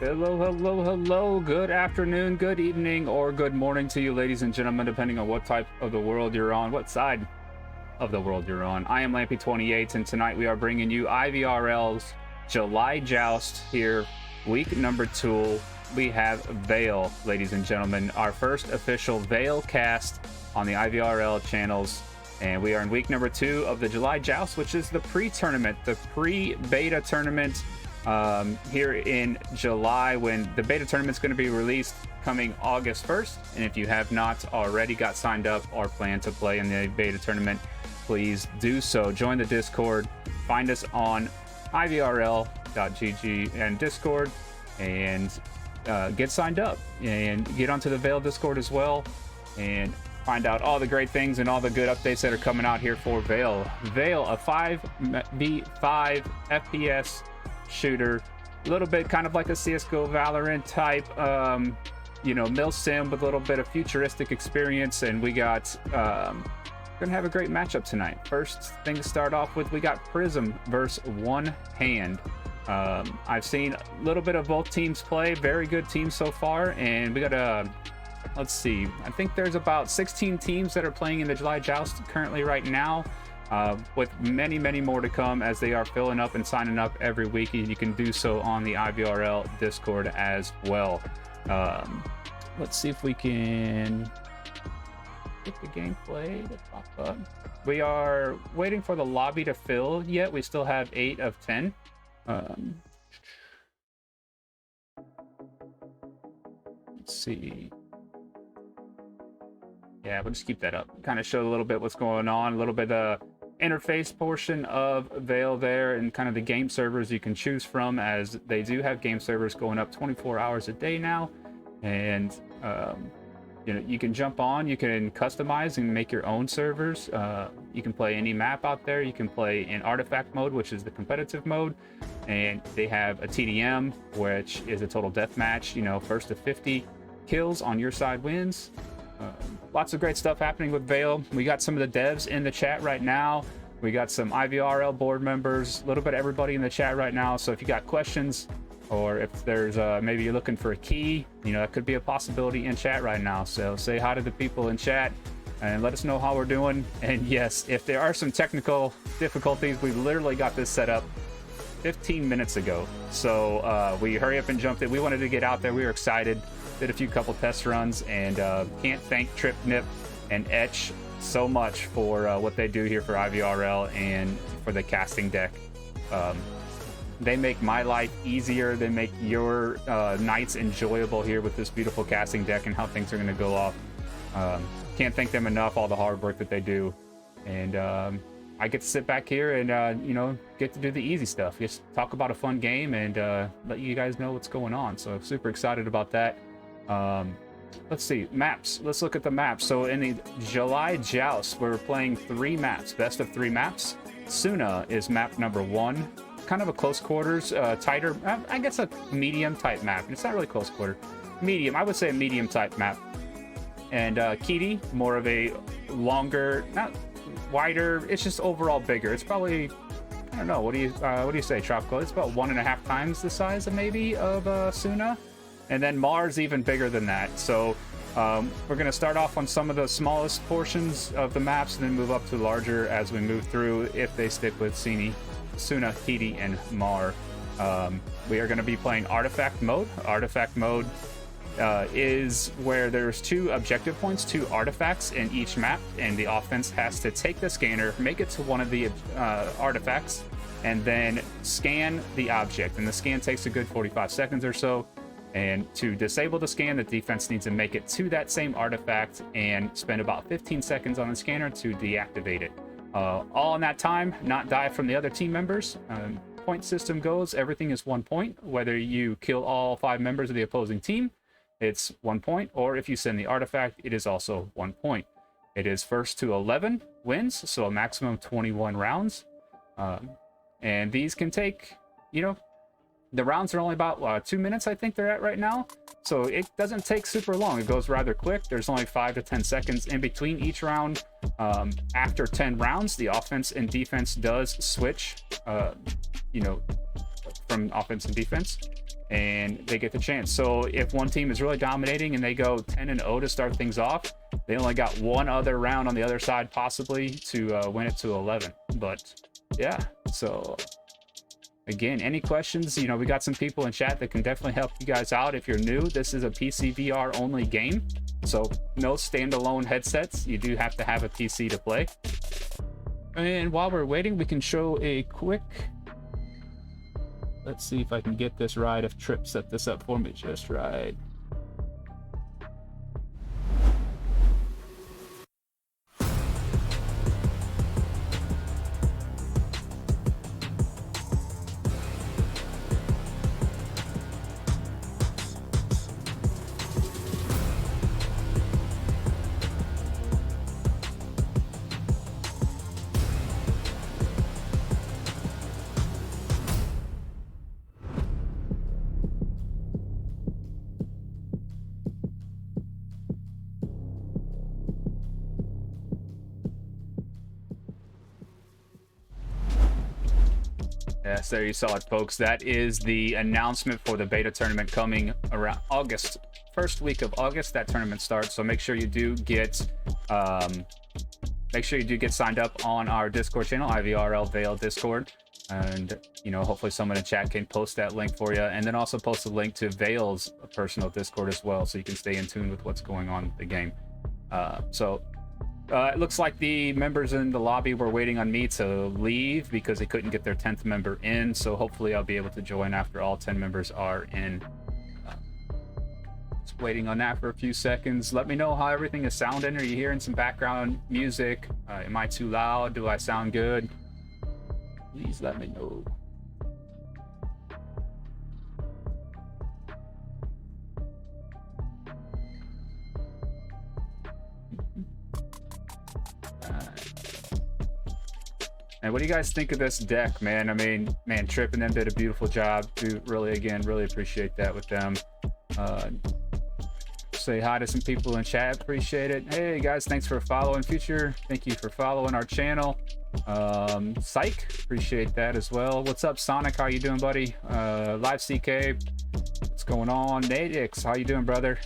Hello. Good afternoon, good evening, or good morning to you, ladies and gentlemen, depending on what type of the world you're on, what side of the world you're on. I am Lampy28, and tonight we are bringing you IVRL's July Joust here, week number 2. We have Vail, ladies and gentlemen, our first official Vail cast on the IVRL channels. And we are in week number 2 of the July Joust, which is the pre-tournament, the pre-beta tournament here in July, when the beta tournament is going to be released coming August 1st. And if you have not already got signed up or plan to play in the beta tournament, please do so. Join the Discord. Find us on ivrl.gg and Discord, and get signed up and get onto the Vail Discord as well, and find out all the great things and all the good updates that are coming out here for Vail. Vail, a 5v5 FPS shooter, a little bit kind of like a CSGO Valorant type, mil sim with a little bit of futuristic experience. And we got gonna have a great matchup tonight. First thing to start off with, we got Prism versus One Hand. I've seen a little bit of both teams play, very good teams so far, and we got a let's see, I think there's about 16 teams that are playing in the July Joust currently right now, with many more to come as they are filling up and signing up every week. And you can do so on the IVRL Discord as well. Let's see if we can get the gameplay to pop up. We are waiting for the lobby to fill yet. We still have 8 of 10. Let's see. Yeah, we'll just keep that up. Kind of show a little bit what's going on, a little bit of interface portion of Vail there, and kind of the game servers you can choose from, as they do have game servers going up 24 hours a day now. And you can jump on, you can customize and make your own servers. You can play any map out there. You can play in artifact mode, which is the competitive mode, and they have a TDM, which is a total deathmatch. First to 50 kills on your side wins. Lots of great stuff happening with Vail. We got some of the devs in the chat right now. We got some IVRL board members, a little bit of everybody in the chat right now. So if you got questions, or if there's maybe you're looking for a key, that could be a possibility in chat right now. So say hi to the people in chat and let us know how we're doing. And yes, if there are some technical difficulties, we literally got this set up 15 minutes ago. So we hurry up and jumped in. We wanted to get out there. We were excited. Did a couple test runs, and can't thank Trip, Nip, and Etch so much for what they do here for IVRL and for the casting deck. They make my life easier. They make your nights enjoyable here with this beautiful casting deck and how things are going to go off. Can't thank them enough, all the hard work that they do. And I get to sit back here and get to do the easy stuff, just talk about a fun game and let you guys know what's going on. So I'm super excited about that. Let's see, maps. Let's look at the maps. So in the July Joust, we're playing 3 maps, best of 3 maps. Suna is map number 1, kind of a close quarters, tighter, I guess a medium type map. It's not really close quarter, medium. I would say a medium type map. And Kitty, more of a longer, not wider. It's just overall bigger. It's probably, I don't know. What do you say, Tropical? It's about 1.5 times the size of maybe of Suna. And then Mars even bigger than that. So we're going to start off on some of the smallest portions of the maps and then move up to larger as we move through, if they stick with Suna, Kitty, and Mar. We are going to be playing Artifact Mode. Artifact Mode is where there's 2 objective points, 2 artifacts in each map, and the offense has to take the scanner, make it to one of the artifacts, and then scan the object. And the scan takes a good 45 seconds or so. And to disable the scan, the defense needs to make it to that same artifact and spend about 15 seconds on the scanner to deactivate it. All in that time, not die from the other team members. Point system goes, everything is 1 point. Whether you kill all 5 members of the opposing team, it's 1 point. Or if you send the artifact, it is also 1 point. It is first to 11 wins, so a maximum of 21 rounds. And these can take, the rounds are only about 2 minutes, I think they're at right now. So it doesn't take super long. It goes rather quick. There's only 5 to 10 seconds in between each round. After 10 rounds, the offense and defense does switch, from offense and defense. and they get the chance. So if one team is really dominating and they go 10-0 to start things off, they only got one other round on the other side possibly to win it to 11. But yeah, so again, any questions? You know, we got some people in chat that can definitely help you guys out. If you're new, this is a PC VR only game, so no standalone headsets. You do have to have a PC to play. And while we're waiting, we can show a quick, let's see if I can get this right, if Trip set this up for me just right. Yes, there you saw it, folks. That is the announcement for the beta tournament coming around August, first week of August. That tournament starts, so make sure you do get signed up on our Discord channel, IVRL Vail Discord, and you know, hopefully someone in chat can post that link for you, and then also post a link to Vail's personal Discord as well, so you can stay in tune with what's going on with the game. It looks like the members in the lobby were waiting on me to leave because they couldn't get their 10th member in. So hopefully I'll be able to join after all 10 members are in. Just waiting on that for a few seconds. Let me know how everything is sounding. Are you hearing some background music? Am I too loud? Do I sound good? Please let me know. And what do you guys think of this deck, man? I mean, man, Trip and them did a beautiful job. Really appreciate that with them. Say hi to some people in chat. Appreciate it. Hey guys, thanks for following Future. Thank you for following our channel. Psych, appreciate that as well. What's up, Sonic? How you doing, buddy? Live CK, what's going on? Nadix, how you doing, brother?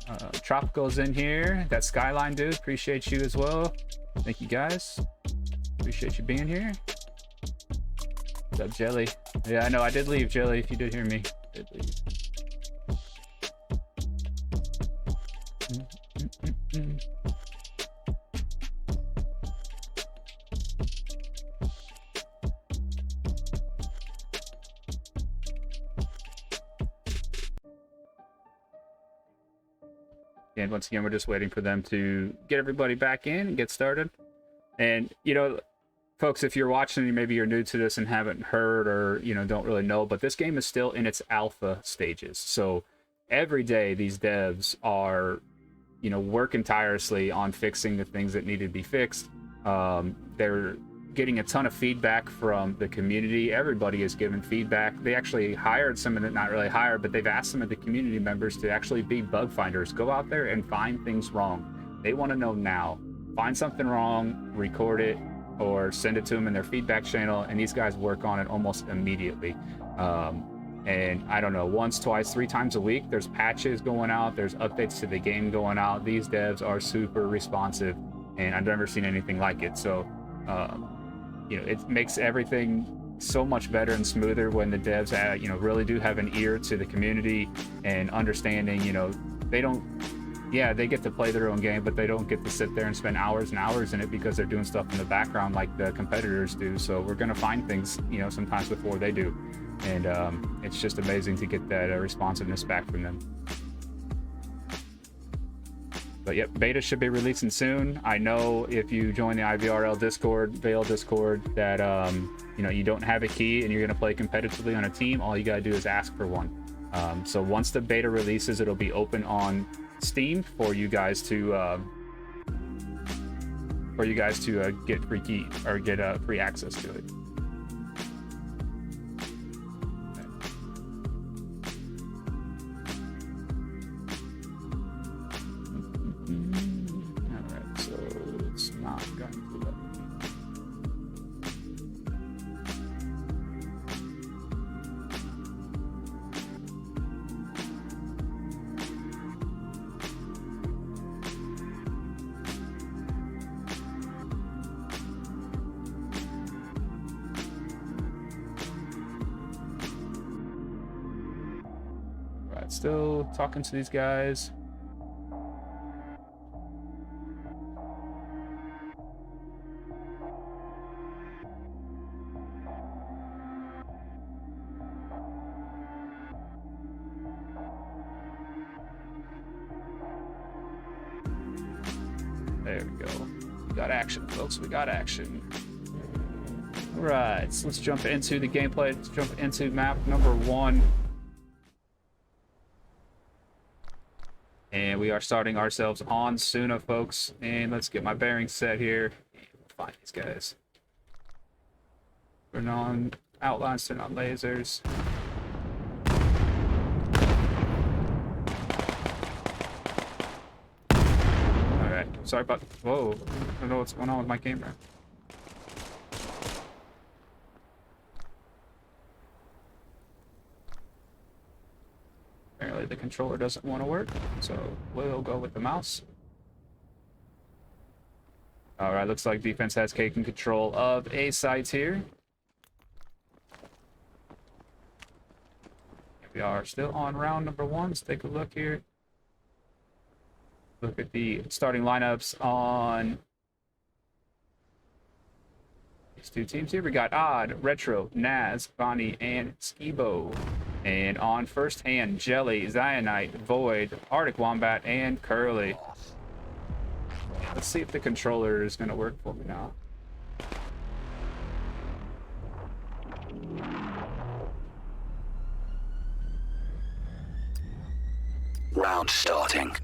Tropical's in here. That Skyline dude, appreciate you as well. Thank you guys. Appreciate you being here. What's up, Jelly? Yeah, I know I did leave, Jelly, if you did hear me. I did leave. And once again, we're just waiting for them to get everybody back in and get started. And, you know, folks, if you're watching, maybe you're new to this and haven't heard or, you know, don't really know, but this game is still in its alpha stages. So every day these devs are, you know, working tirelessly on fixing the things that need to be fixed. They're getting a ton of feedback from the community. Everybody is giving feedback. They actually hired some of the, not really hired, but they've asked some of the community members to actually be bug finders. Go out there and find things wrong. They want to know now. Find something wrong, record it, or send it to them in their feedback channel, and these guys work on it almost immediately. And I don't know, once, twice, 3 times a week, there's patches going out, there's updates to the game going out. These devs are super responsive, and I've never seen anything like it. So, you know, it makes everything so much better and smoother when the devs, you know, really do have an ear to the community and understanding. You know, they don't. Yeah, they get to play their own game, but they don't get to sit there and spend hours and hours in it because they're doing stuff in the background like the competitors do. So we're going to find things, you know, sometimes before they do. And it's just amazing to get that responsiveness back from them. But yep, beta should be releasing soon. I know if you join the IVRL Discord, Vail Discord, that you know, you don't have a key and you're going to play competitively on a team, all you got to do is ask for one. So once the beta releases, it'll be open on Steam for you guys to get free key or get free access to it. All right, so it's not going to let me. still talking to these guys. There we go. We got action, folks. We got action. All right, so let's jump into the gameplay. Let's jump into map number 1. And we are starting ourselves on Suna, folks. And let's get my bearings set here. Find these guys. Turn on outlines, turn on lasers. Alright, sorry about... Whoa, I don't know what's going on with my camera. Apparently the controller doesn't want to work, so we'll go with the mouse. Alright, looks like defense has taken control of A sites here. We are still on round number 1. Let's take a look here. Look at the starting lineups on these 2 teams here. We got Odd, Retro, Naz, Bonnie, and Skibo. And on first hand, Jelly, Zionite, Void, Arctic Wombat, and Curly. Let's see if the controller is going to work for me now. Round starting.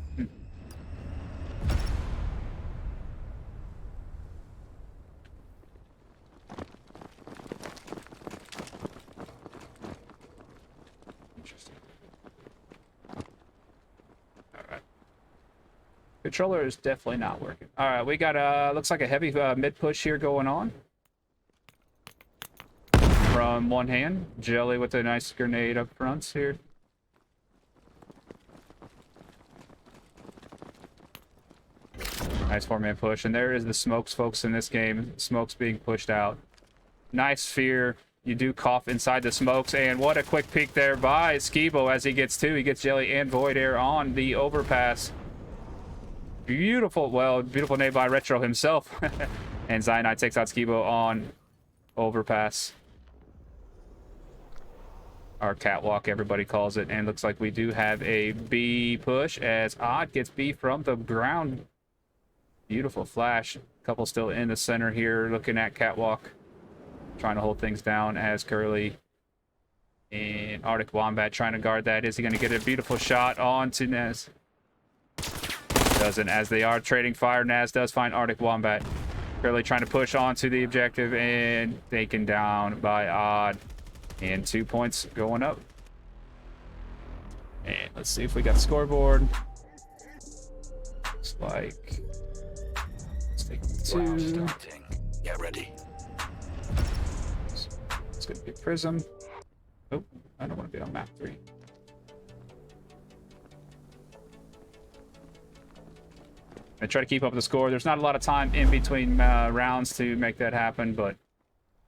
Interesting. Alright. Controller is definitely not working. Alright, we got looks like a heavy mid push here going on. From one hand, Jelly with a nice grenade up front here. Nice 4-man push, and there is the smokes, folks, in this game. Smokes being pushed out. Nice sphere. You do cough inside the smokes, and what a quick peek there by Skibo as he gets 2. He gets Jelly and Void Air on the overpass. Beautiful, well, beautiful nade by Retro himself. And Zionite takes out Skibo on overpass. Our catwalk, everybody calls it, and looks like we do have a B push as Odd gets B from the ground. Beautiful flash. Couple still in the center here, looking at catwalk, trying to hold things down as Curly and Arctic Wombat trying to guard that. Is he going to get a beautiful shot onto Naz? Doesn't, as they are trading fire. Naz does find Arctic Wombat. Curly trying to push onto the objective and taken down by Odd. And 2 points going up. And let's see if we got the scoreboard. Looks like... Round starting. Get ready. It's going to be Prism. Oh, I don't want to be on map 3. I try to keep up the score. There's not a lot of time in between rounds to make that happen, but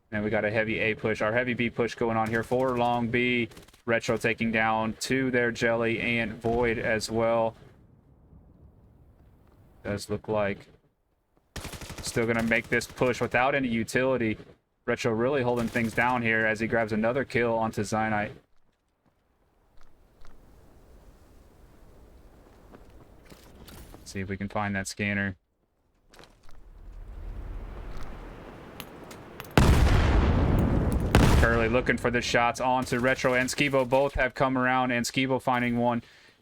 then we got a heavy A push. Our heavy B push going on here for long B. Retro taking down 2 there, Jelly and Void as well. Does look like still going to make this push without any utility. Retro really holding things down here as he grabs another kill onto Zionite. Let's see if we can find that scanner. Curly looking for the shots onto Retro and Skibo. Both have come around, and Skibo finding one.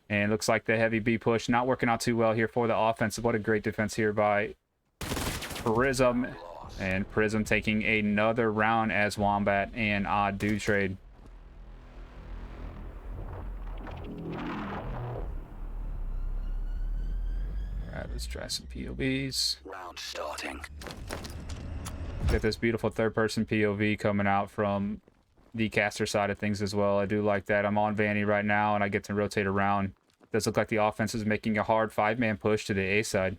And looks like the heavy B push not working out too well here for the offense. What a great defense here by Prism. And Prism taking another round as Wombat and Odd do trade. Alright, let's try some POVs. Round starting. Get this beautiful third-person POV coming out from the caster side of things as well. I do like that. I'm on Vanny right now, and I get to rotate around. It does look like the offense is making a hard 5-man push to the A side.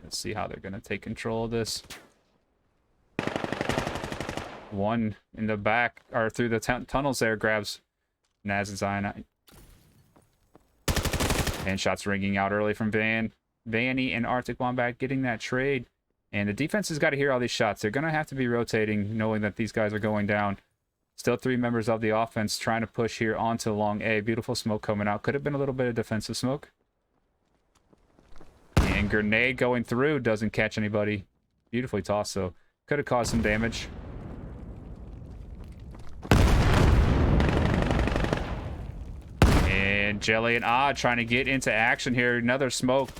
Let's see how they're going to take control of this. One in the back, or through the tunnels there, grabs Naz and Cyanide. And shots ringing out early from Vanny and Arctic Wombat getting that trade. And the defense has got to hear all these shots. They're going to have to be rotating, knowing that these guys are going down. Still 3 members of the offense trying to push here onto long A. Beautiful smoke coming out. Could have been a little bit of defensive smoke. And grenade going through. Doesn't catch anybody. Beautifully tossed, so could have caused some damage. And Jelly and Odd trying to get into action here. Another smoke.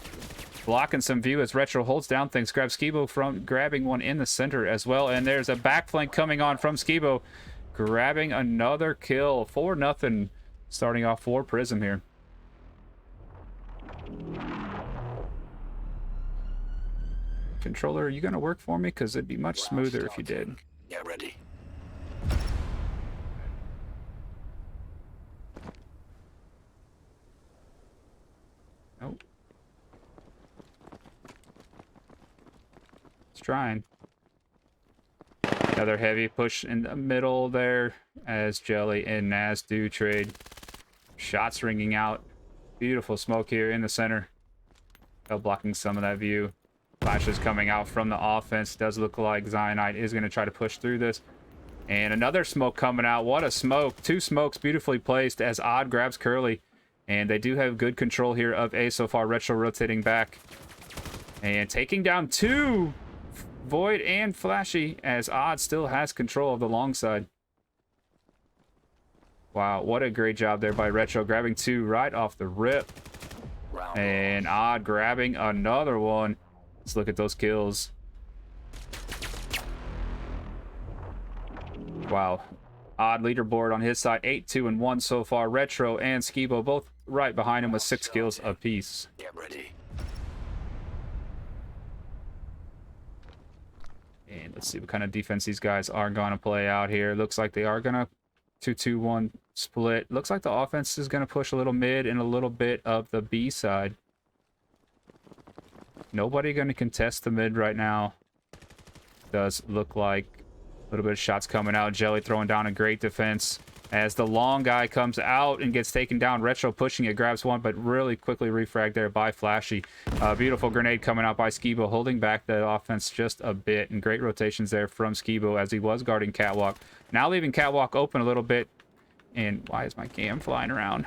Blocking some view as Retro holds down things. Grabs Skibo from grabbing one in the center as well. And there's a backflank coming on from Skibo. Grabbing another kill. 4-0. Starting off for Prism here. Controller, are you going to work for me? Because it'd be much smoother if you did. Get ready. Nope. It's trying. Another heavy push in the middle there as Jelly and Naz do trade. Shots ringing out. Beautiful smoke here in the center. Blocking some of that view. Flashes coming out from the offense. Does look like Cyanide is going to try to push through this. And another smoke coming out. What a smoke. 2 smokes beautifully placed as Odd grabs Curly. And they do have good control here of A so far. Retro rotating back. And taking down 2. Void and Flashy as Odd still has control of the long side. Wow, what a great job there by Retro. Grabbing 2 right off the rip. And Odd grabbing another one. Let's look at those kills. Wow. Odd leaderboard on his side. 8-2-1 so far. Retro and Skibo both right behind him with 6 kills apiece. Get ready. And let's see what kind of defense these guys are going to play out here. Looks like they are going to 2-2-1 split. Looks like the offense is going to push a little mid and a little bit of the B side. Nobody going to contest the mid right now. Does look like a little bit of shots coming out. Jelly throwing down a great defense. As the long guy comes out and gets taken down, Retro pushing it, grabs one, but really quickly refragged there by Flashy. Beautiful grenade coming out by Skibo, holding back the offense just a bit. And great rotations there from Skibo as he was guarding Catwalk. Now leaving Catwalk open a little bit. And why is my cam flying around?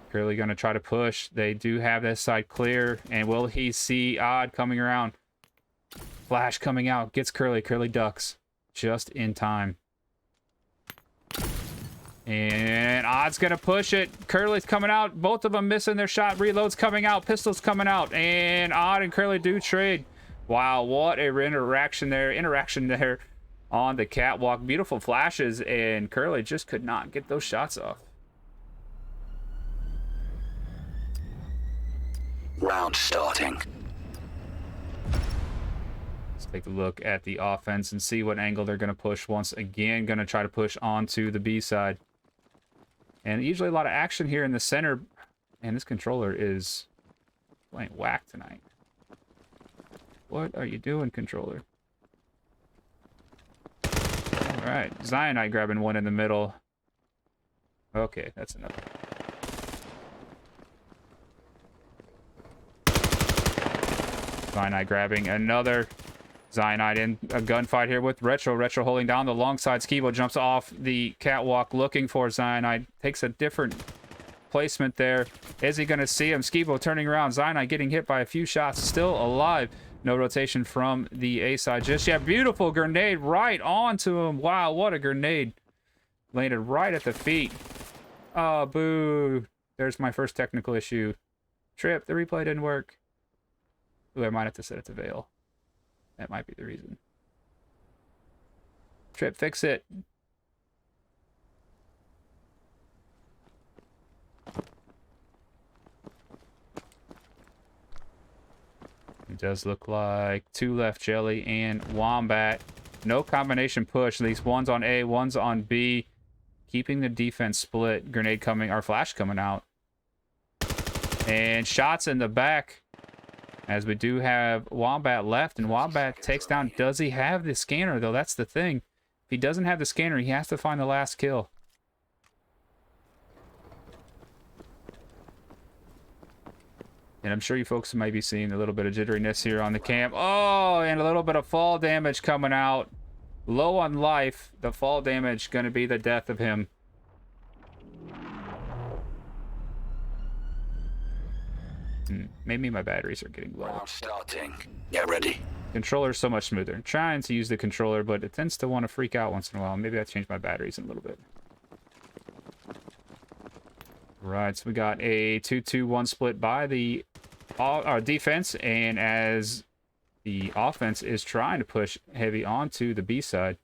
Curly going to try to push. They do have this side clear. And will he see Odd coming around? Flash coming out, gets Curly. Curly ducks just in time. And Odd's gonna push it. Curly's coming out. Both of them missing their shot. Reload's coming out. Pistol's coming out. And Odd and Curly do trade. Wow, what a interaction there on the catwalk. Beautiful flashes, and Curly just could not get those shots off. Round starting. Let's take a look at the offense and see what angle they're going to push once again. Going to try to push onto the B side. And usually a lot of action here in the center. And this controller is playing whack tonight. What are you doing, controller? All right, Cyanide grabbing one in the middle. Okay, that's enough. Cyanide grabbing another. Cyanide in a gunfight here with Retro. Retro holding down the long side. Skibo jumps off the catwalk looking for Cyanide. Takes a different placement there. Is he going to see him? Skibo turning around. Cyanide getting hit by a few shots. Still alive. No rotation from the A side just yet. Beautiful grenade right onto him. Wow, what a grenade. Landed right at the feet. Oh, boo. There's my first technical issue. Trip, the replay didn't work. Ooh, I might have to set it to Vail. That might be the reason. Trip, fix it. It does look like two left, Jelly and Wombat. No combination push. These one's on A, one's on B. Keeping the defense split. Grenade coming, or flash coming out. And shots in the back. As we do have Wombat left, and Wombat takes down... Does he have the scanner, though? That's the thing. If he doesn't have the scanner, he has to find the last kill. And I'm sure you folks might be seeing a little bit of jitteriness here on the camp. Oh, and a little bit of fall damage coming out. Low on life. The fall damage going to be the death of him. Maybe my batteries are getting low. Round starting. Get ready. Controller's so much smoother. I'm trying to use the controller, but it tends to want to freak out once in a while. Maybe I changed my batteries in a little bit. Right, so we got a 2-2-1 split by the defense, and as the offense is trying to push heavy onto the B side.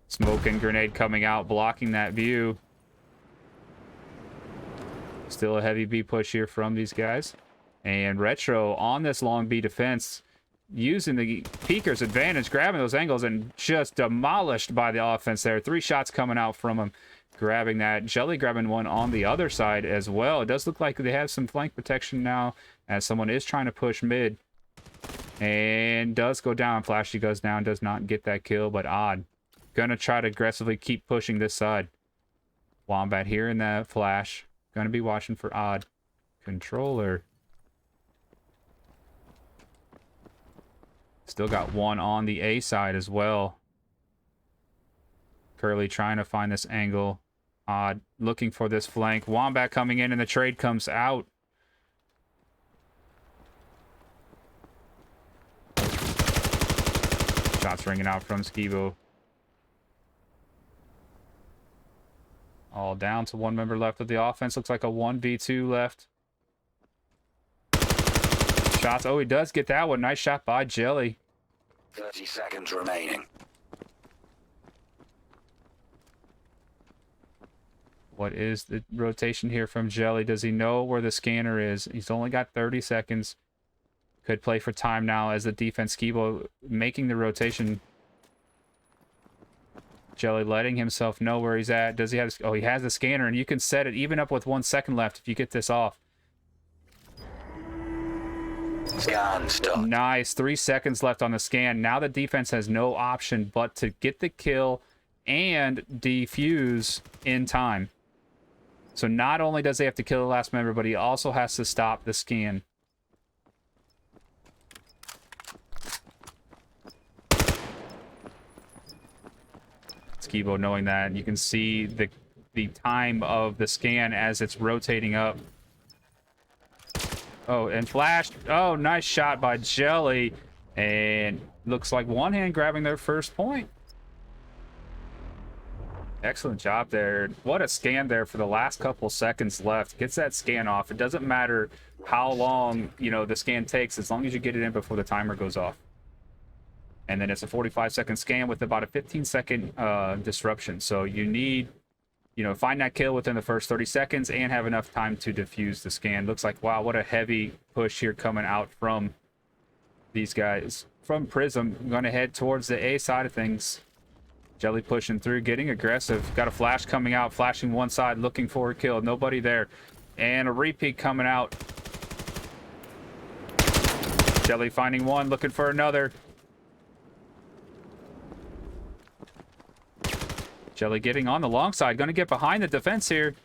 Smoke and grenade coming out, blocking that view. Still a heavy B push here from these guys. And Retro on this long B defense, using the peeker's advantage, grabbing those angles, and just demolished by the offense there. 3 shots coming out from him, grabbing that. Jelly grabbing one on the other side as well. It does look like they have some flank protection now, as someone is trying to push mid. And does go down. Flashy goes down, does not get that kill, but Odd gonna try to aggressively keep pushing this side. Wombat here in that flash. Gonna be watching for Odd. Controller. Still got one on the A side as well. Curly trying to find this angle. Odd looking for this flank. Wombat coming in and the trade comes out. Shots ringing out from Skibo. All down to 1 member left of the offense. Looks like a 1v2 left. Shots. Oh, he does get that one. Nice shot by Jelly. 30 seconds remaining. What is the rotation here from Jelly? Does he know where the scanner is? He's only got 30 seconds. Could play for time now as the defense. Skibo making the rotation. Jelly letting himself know where he's at. Does he have... Oh, he has the scanner, and you can set it even up with 1 second left if you get this off. Scan stop. Nice. 3 seconds left on the scan. Now the defense has no option but to get the kill and defuse in time. So not only does he have to kill the last member, but he also has to stop the scan. Skibo knowing that. You can see the time of the scan as it's rotating up. Oh, and flashed. Oh, nice shot by Jelly. And looks like one hand grabbing their first point. Excellent job there. What a scan there for the last couple seconds left. Gets that scan off. It doesn't matter how long, you know, the scan takes, as long as you get it in before the timer goes off. And then it's a 45-second scan with about a 15-second disruption. So you need, you know, find that kill within the first 30 seconds and have enough time to defuse the scan. Looks like, wow, what a heavy push here coming out from these guys. From Prism, I'm going to head towards the A side of things. Jelly pushing through, getting aggressive. Got a flash coming out, flashing one side, looking for a kill. Nobody there. And a repeat coming out. Jelly finding one, looking for another. Jelly getting on the long side. Going to get behind the defense here.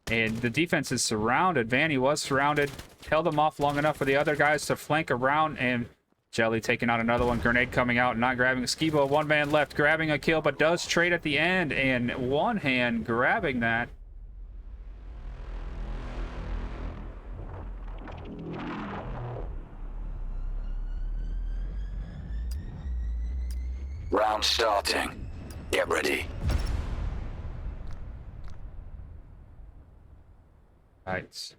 And the defense is surrounded. Vanny was surrounded. Held them off long enough for the other guys to flank around. And Jelly taking out another one. Grenade coming out. Not grabbing a Skibo. 1 man left. Grabbing a kill. But does trade at the end. And one hand grabbing that. Round starting. Get ready. Right.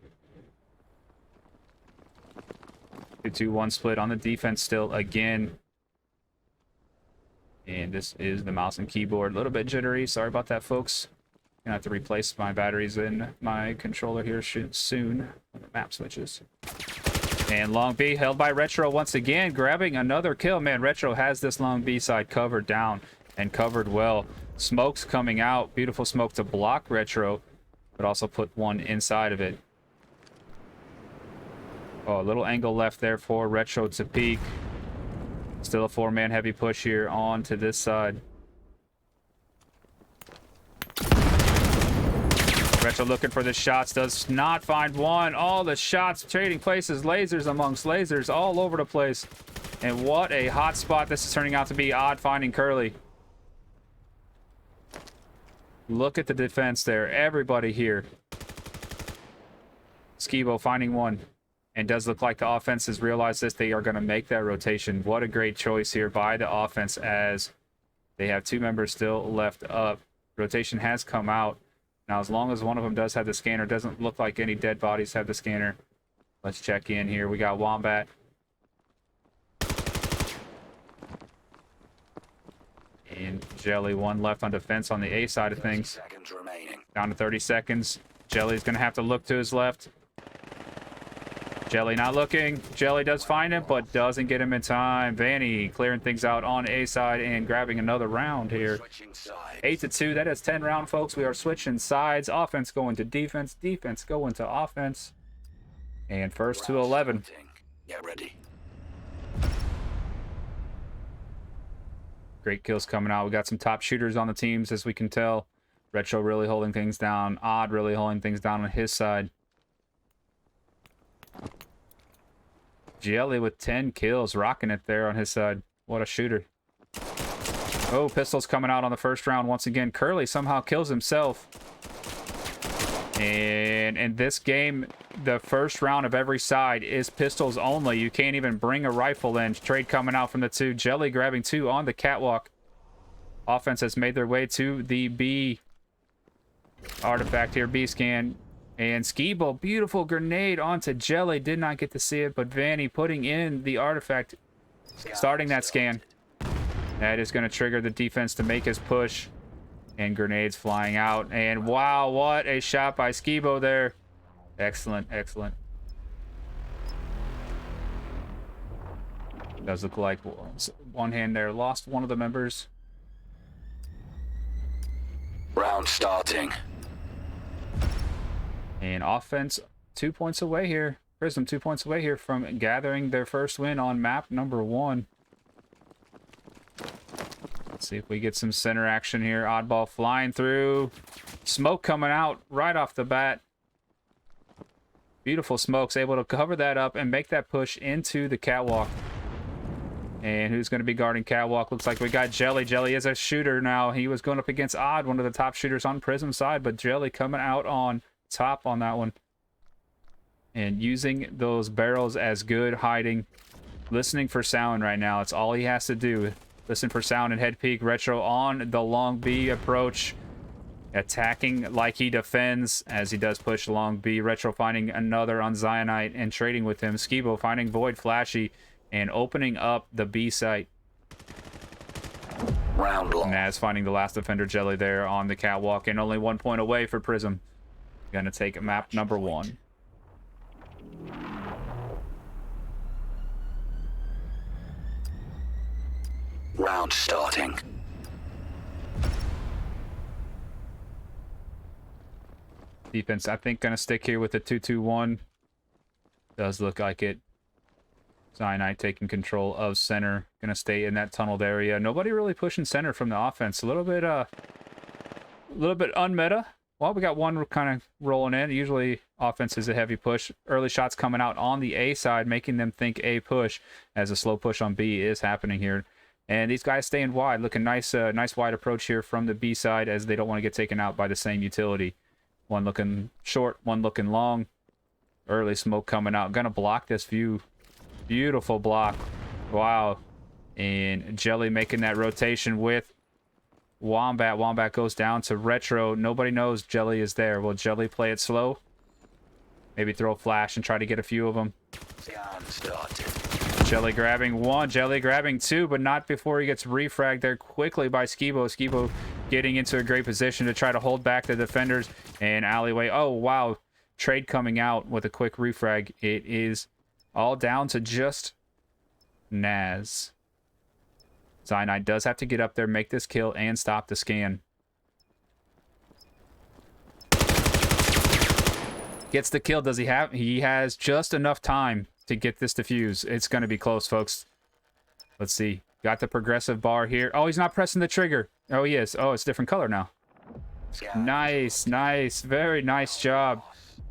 2-2-1 split on the defense still again. And this is the mouse and keyboard. A little bit jittery. Sorry about that, folks. Gonna have to replace my batteries in my controller here soon. Map switches. And long B held by Retro once again, grabbing another kill. Man, Retro has this long B side covered down and covered well. Smoke's coming out. Beautiful smoke to block Retro, but also put one inside of it. Oh, a little angle left there for Retro to peek. Still a 4-man heavy push here on to this side. Retro looking for the shots, does not find one. All the shots trading places, lasers amongst lasers all over the place. And what a hot spot this is turning out to be. Odd finding Curly. Look at the defense there. Everybody here. Skibo finding one. And does look like the offense has realized this. They are going to make that rotation. What a great choice here by the offense as they have 2 members still left up. Rotation has come out. Now, as long as one of them does have the scanner, doesn't look like any dead bodies have the scanner. Let's check in here. We got Wombat. And Jelly, one left on defense on the A side of things. Seconds remaining. Down to 30 seconds. Jelly's going to have to look to his left. Jelly not looking. Jelly does find him, but doesn't get him in time. Vanny clearing things out on A side and grabbing another round here. 8-2. That is 10 round, folks. We are switching sides. Offense going to defense. Defense going to offense. And first to 11. Get ready. Great kills coming out. We got some top shooters on the teams, as we can tell. Retro really holding things down. Odd really holding things down on his side. Jelly with 10 kills, rocking it there on his side. What a shooter. Oh, pistols coming out on the first round once again. Curly somehow kills himself. And in this game, the first round of every side is pistols only. You can't even bring a rifle in. Trade coming out from the 2. Jelly grabbing 2 on the catwalk. Offense has made their way to the B artifact here, B scan. And Skibo, beautiful grenade onto Jelly. Did not get to see it, but Vanny putting in the artifact, starting that scan. That is going to trigger the defense to make his push. And grenades flying out. And wow, what a shot by Skibo there. Excellent, excellent. Does look like one hand there. Lost one of the members. Round starting. And offense 2 points away here. Prism 2 points away here from gathering their first win on map number 1. Let's see if we get some center action here. Oddball flying through. Smoke coming out right off the bat. Beautiful smokes, able to cover that up and make that push into the catwalk. And who's going to be guarding catwalk? Looks like we got Jelly. Jelly is a shooter now. He was going up against Odd, one of the top shooters on Prism side, but Jelly coming out on top on that one. And using those barrels as good hiding. Listening for sound right now. It's all he has to do. Listen for sound and head peek. Retro on the long B approach. Attacking like he defends as he does push long B. Retro finding another on Zionite and trading with him. Skibo finding Void Flashy and opening up the B site. Round long. Naz finding the last defender, Jelly, there on the catwalk, and only 1 point away for Prism. Gonna take map number 1. Round starting. Defense, I think, gonna stick here with the 2-2-1. Does look like it. Cyanide taking control of center. Gonna stay in that tunneled area. Nobody really pushing center from the offense. A little bit unmeta. Well, we got one kind of rolling in. Usually offense is a heavy push. Early shots coming out on the A side, making them think A push as a slow push on B is happening here. And these guys staying wide. Looking nice, nice wide approach here from the B side as they don't want to get taken out by the same utility. One looking short, one looking long. Early smoke coming out. Gonna block this view. Beautiful block. Wow. And Jelly making that rotation with Wombat. Wombat goes down to Retro. Nobody knows Jelly is there. Will Jelly play it slow? Maybe throw a flash and try to get a few of them. Jelly grabbing 1. Jelly grabbing 2, but not before he gets refragged there quickly by Skibo. Skibo getting into a great position to try to hold back the defenders. And alleyway. Oh, wow. Trade coming out with a quick refrag. It is all down to just Naz. Cyanide does have to get up there, make this kill, and stop the scan. Gets the kill. Does he have? He has just enough time to get this defuse. It's going to be close, folks. Let's see. Got the progressive bar here. Oh, he's not pressing the trigger. Oh, he is. Oh, it's a different color now. Nice, nice. Very nice job.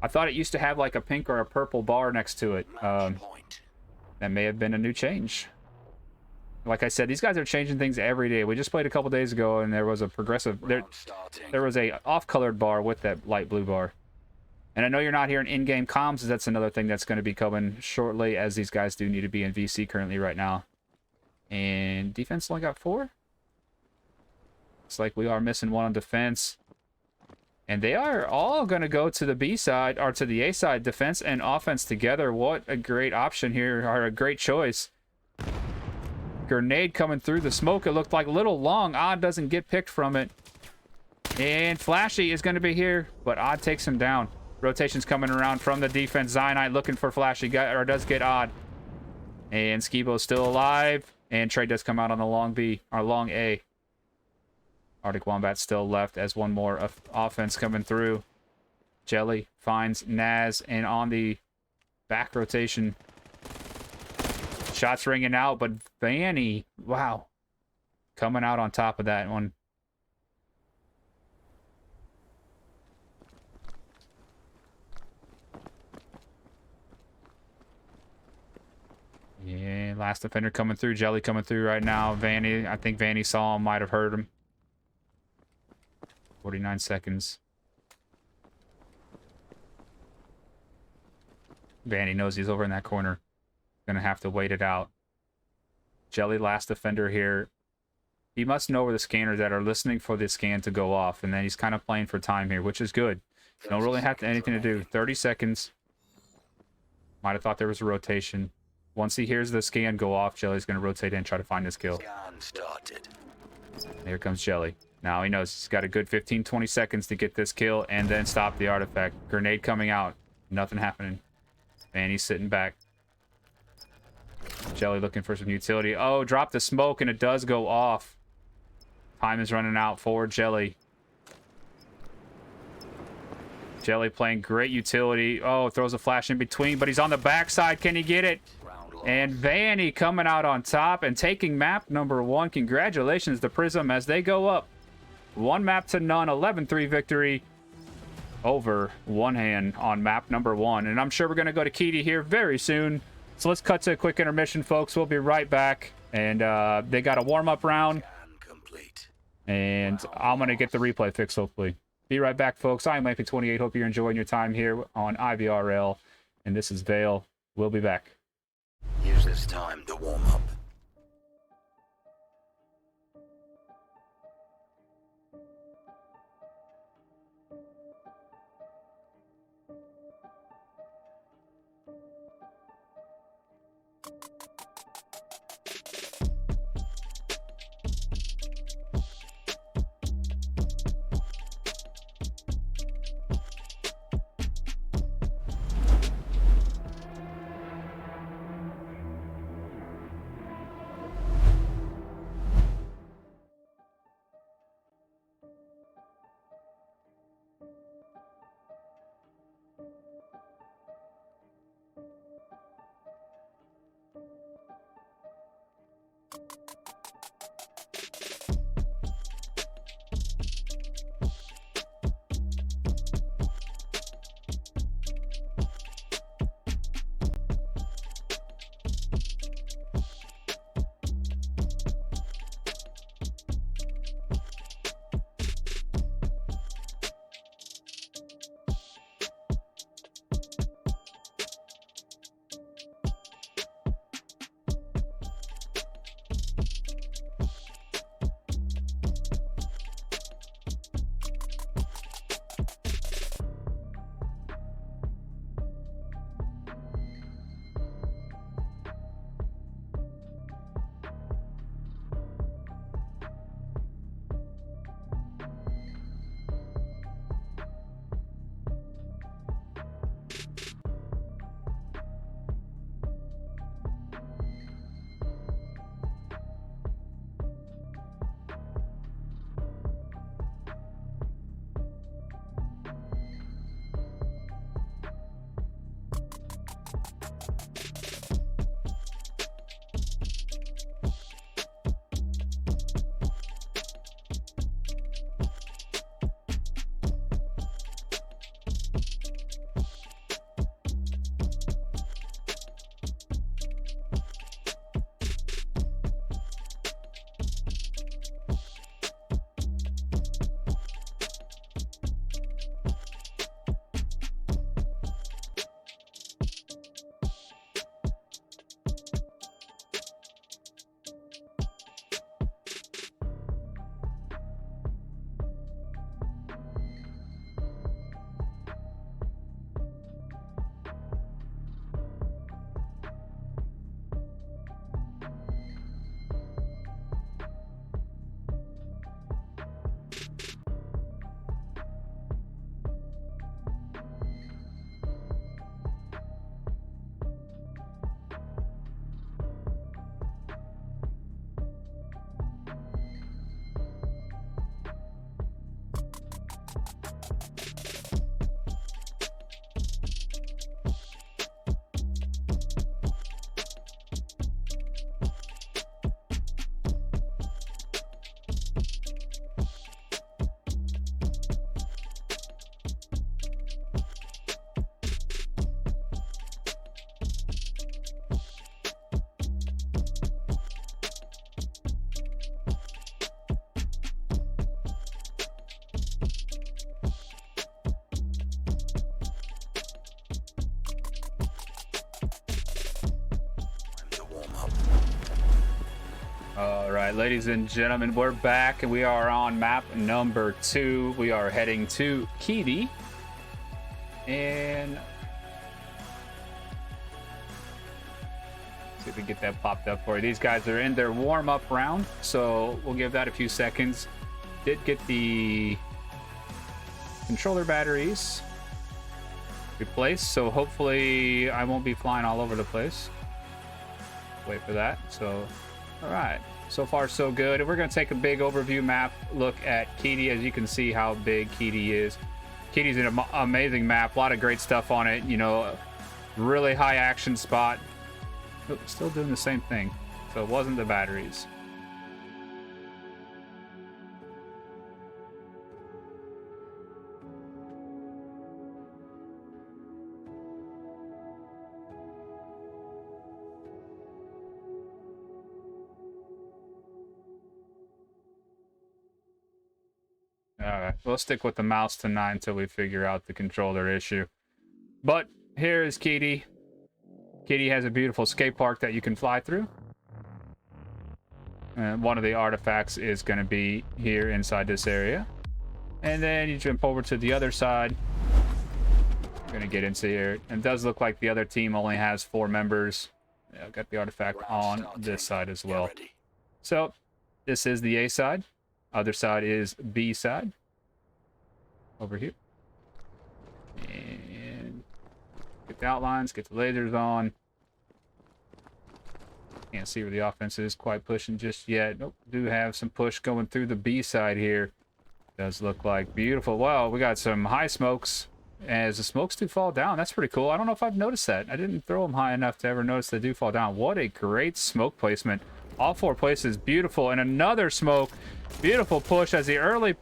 I thought it used to have like a pink or a purple bar next to it. That may have been a new change. Like I said, these guys are changing things every day. We just played a couple days ago, and there was a progressive... There was a off-colored bar with that light blue bar. And I know you're not hearing in-game comms. That's another thing that's going to be coming shortly, as these guys do need to be in VC currently right now. And defense only got 4. Looks like we are missing 1 on defense. And they are all going to go to the B side, or to the A side, defense and offense together. What a great option here, or a great choice. Grenade coming through the smoke. It looked like a little long. Odd doesn't get picked from it. And Flashy is going to be here, but Odd takes him down. Rotation's coming around from the defense. Zionite looking for Flashy, does get Odd. And Skibo's still alive. And Trey does come out on the long B, or long A. Arctic Wombat still left as one more offense coming through. Jelly finds Naz, and on the back rotation, shots ringing out, but Vanny, wow, coming out on top of that one. Yeah, last defender coming through. Jelly coming through right now. Vanny, I think Vanny saw him, might have heard him. 49 seconds. Vanny knows he's over in that corner. Gonna have to wait it out. Jelly, last defender here. He must know where the scanners that are listening for the scan to go off, and then he's kind of playing for time here, which is good. Don't really have anything to do. 30 seconds. Might have thought there was a rotation. Once he hears the scan go off, Jelly's going to rotate in and try to find his kill. Scan started. Here comes Jelly. Now he knows he's got a good 15-20 seconds to get this kill and then stop the artifact. Grenade coming out. Nothing happening. And he's sitting back. Jelly looking for some utility. Oh, drop the smoke, and it does go off. Time is running out for Jelly. Jelly playing great utility. Oh, throws a flash in between, but he's on the backside. Can he get it? And Vanny coming out on top and taking map number 1. Congratulations to Prism as they go up 1 map to none. 11-3 victory over One Hand on map number 1. And I'm sure we're going to go to Kitty here very soon. So let's cut to a quick intermission, folks. We'll be right back. And they got a warm-up round. And I'm going to get the replay fixed, hopefully. Be right back, folks. I'm Lampy28. Hope you're enjoying your time here on IVRL. And this is Vail. We'll be back. Use this time to warm up. All right, ladies and gentlemen, we're back and we are on map number 2. We are heading to Kitty. And see if we can get that popped up for you. These guys are in their warm-up round, so we'll give that a few seconds. Did get the controller batteries replaced, so hopefully I won't be flying all over the place. Wait for that. So all right, so far so good. And we're going to take a big overview map look at Kitty. As you can see how big Kitty is. Kitty's an amazing map, a lot of great stuff on it, you know, really high action spot. Oh, still doing the same thing, so it wasn't the batteries. Alright, we'll stick with the mouse tonight until we figure out the controller issue. But here is Kitty. Kitty has a beautiful skate park that you can fly through. And one of the artifacts is going to be here inside this area. And then you jump over to the other side. We're going to get into here. And it does look like the other team only has 4 members. Yeah, I've got the artifact on this side as well. So this is the A side. Other side is B side. Over here. And get the outlines, get the lasers on. Can't see where the offense is quite pushing just yet. Nope, do have some push going through the B side here. Does look like beautiful. Wow, we got some high smokes. As the smokes do fall down, that's pretty cool. I don't know if I've noticed that. I didn't throw them high enough to ever notice they do fall down. What a great smoke placement. All 4 places, beautiful. And another smoke. Beautiful push as the early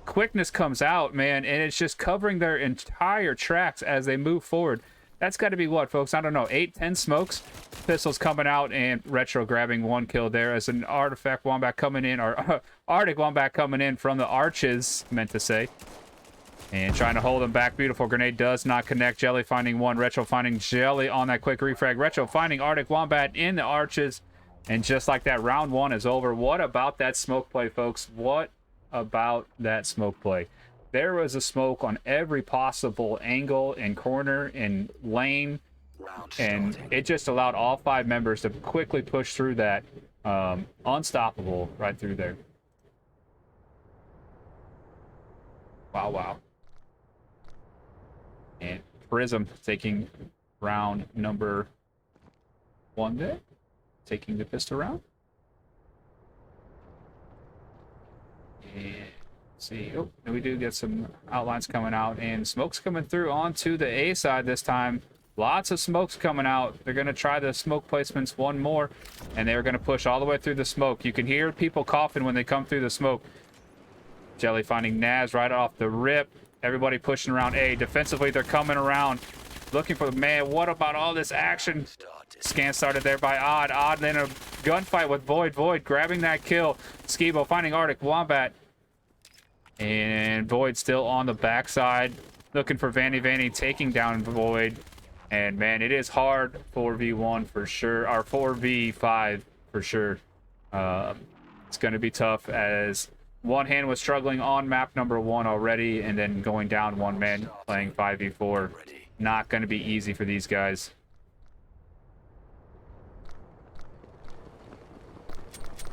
quickness comes out, man, and it's just covering their entire tracks as they move forward. That's got to be what, folks? I don't know, 8, 10 smokes. Pistols coming out and Retro grabbing 1 kill there as an artifact wombat coming in, or Arctic wombat coming in from the arches, meant to say. And trying to hold them back. Beautiful grenade does not connect. Jelly finding 1. Retro finding Jelly on that quick refrag. Retro finding Arctic wombat in the arches. And just like that, round 1 is over. What about that smoke play, folks? What about that smoke play? There was a smoke on every possible angle and corner and lane. And it just allowed all 5 members to quickly push through that. Unstoppable right through there. Wow, wow. And Prism taking round number 1 there. Taking the pistol round. And see, oh, and we do get some outlines coming out and smokes coming through onto the A side this time. Lots of smokes coming out. They're going to try the smoke placements one more, and they're going to push all the way through the smoke. You can hear people coughing when they come through the smoke. Jelly finding Naz right off the rip. Everybody pushing around A. Defensively, they're coming around. Looking for the man. What about all this action? Scan started there by Odd. Odd in a gunfight with Void. Void grabbing that kill. Skibo finding Arctic Wombat. And Void still on the backside. Looking for Vanny. Vanny taking down Void. And man, it is hard 4v1 for sure. Or 4v5 for sure. It's going to be tough as One Hand was struggling on map number 1 already. And then going down 1 man playing 5v4. Not going to be easy for these guys.